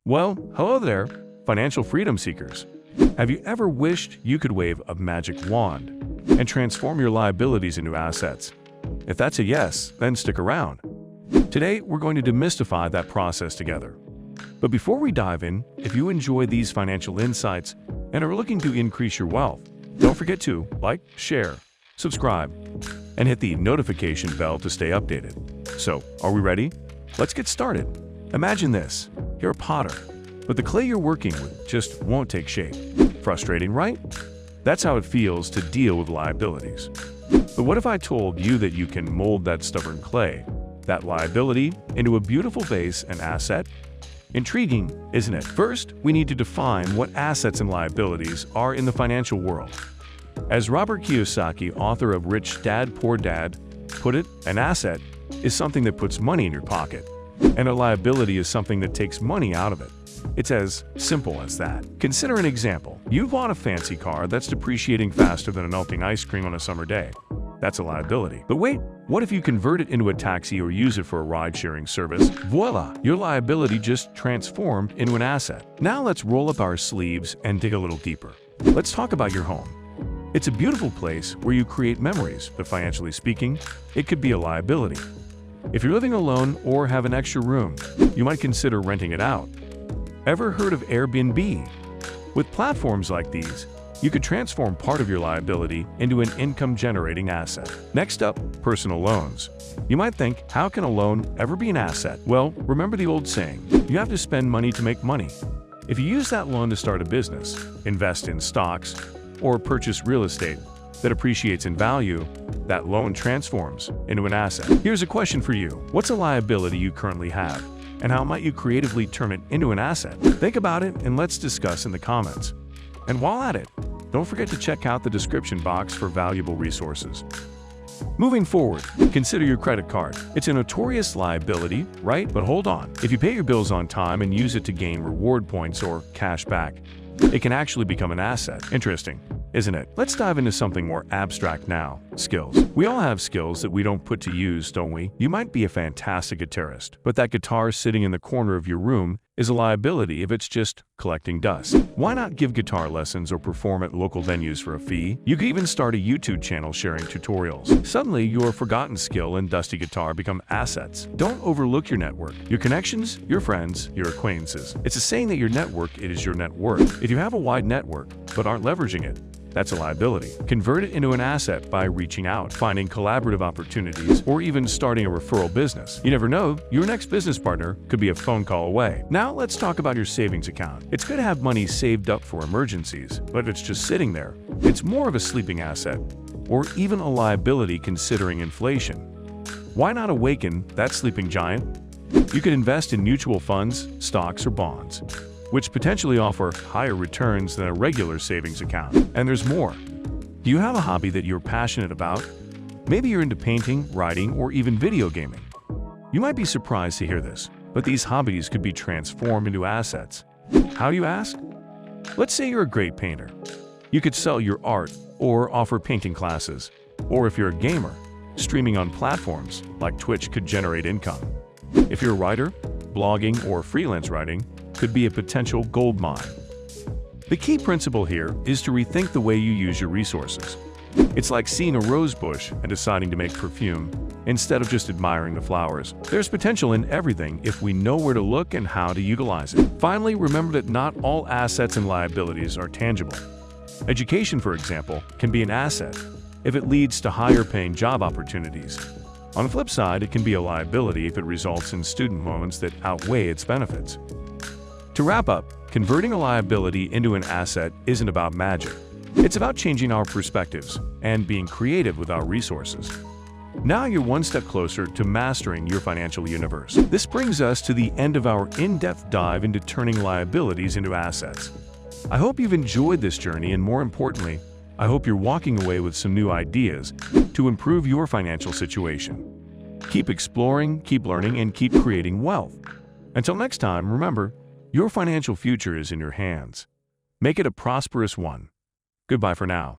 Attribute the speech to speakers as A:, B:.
A: Well, hello there, financial freedom seekers. Have you ever wished you could wave a magic wand and transform your liabilities into assets? If that's a yes, then stick around. Today, we're going to demystify that process together. But before we dive in, if you enjoy these financial insights and are looking to increase your wealth, don't forget to like, share, subscribe, and hit the notification bell to stay updated. So, are we ready? Let's get started. Imagine this. You're a potter, but the clay you're working with just won't take shape. Frustrating, right? That's how it feels to deal with liabilities. But what if I told you that you can mold that stubborn clay, that liability, into a beautiful vase and asset? Intriguing, isn't it? First, we need to define what assets and liabilities are in the financial world. As Robert Kiyosaki, author of Rich Dad, Poor Dad, put it, an asset is something that puts money in your pocket, and a liability is something that takes money out of it. It's as simple as that. Consider an example. You bought a fancy car that's depreciating faster than a melting ice cream on a summer day. That's a liability. But wait, what if you convert it into a taxi or use it for a ride-sharing service? Voila! Your liability just transformed into an asset. Now let's roll up our sleeves and dig a little deeper. Let's talk about your home. It's a beautiful place where you create memories, but financially speaking, it could be a liability. If you're living alone or have an extra room, you might consider renting it out. Ever heard of Airbnb? With platforms like these, you could transform part of your liability into an income-generating asset. Next up, personal loans. You might think, how can a loan ever be an asset? Well, remember the old saying, you have to spend money to make money. If you use that loan to start a business, invest in stocks, or purchase real estate that appreciates in value, that loan transforms into an asset. Here's a question for you. What's a liability you currently have, and how might you creatively turn it into an asset? Think about it and let's discuss in the comments. And while at it, don't forget to check out the description box for valuable resources. Moving forward, consider your credit card. It's a notorious liability, right? But hold on. If you pay your bills on time and use it to gain reward points or cash back, it can actually become an asset. Interesting, isn't it? Let's dive into something more abstract now. Skills. We all have skills that we don't put to use, don't we? You might be a fantastic guitarist, but that guitar sitting in the corner of your room is a liability if it's just collecting dust. Why not give guitar lessons or perform at local venues for a fee? You could even start a YouTube channel sharing tutorials. Suddenly, your forgotten skill and dusty guitar become assets. Don't overlook your network, your connections, your friends, your acquaintances. It's a saying that your network is your net worth. If you have a wide network but aren't leveraging it, that's a liability. Convert it into an asset by reaching out, finding collaborative opportunities, or even starting a referral business. You never know, your next business partner could be a phone call away. Now let's talk about your savings account. It's good to have money saved up for emergencies, but if it's just sitting there, it's more of a sleeping asset, or even a liability considering inflation. Why not awaken that sleeping giant? You could invest in mutual funds, stocks, or bonds, which potentially offer higher returns than a regular savings account. And there's more. Do you have a hobby that you're passionate about? Maybe you're into painting, writing, or even video gaming. You might be surprised to hear this, but these hobbies could be transformed into assets. How do you ask? Let's say you're a great painter. You could sell your art or offer painting classes. Or if you're a gamer, streaming on platforms like Twitch could generate income. If you're a writer, blogging or freelance writing could be a potential gold mine. The key principle here is to rethink the way you use your resources. It's like seeing a rose bush and deciding to make perfume instead of just admiring the flowers. There's potential in everything if we know where to look and how to utilize it. Finally, remember that not all assets and liabilities are tangible. Education, for example, can be an asset if it leads to higher-paying job opportunities. On the flip side, it can be a liability if it results in student loans that outweigh its benefits. To wrap up, converting a liability into an asset isn't about magic. It's about changing our perspectives and being creative with our resources. Now you're one step closer to mastering your financial universe. This brings us to the end of our in-depth dive into turning liabilities into assets. I hope you've enjoyed this journey, and more importantly, I hope you're walking away with some new ideas to improve your financial situation. Keep exploring, keep learning, and keep creating wealth. Until next time, remember, your financial future is in your hands. Make it a prosperous one. Goodbye for now.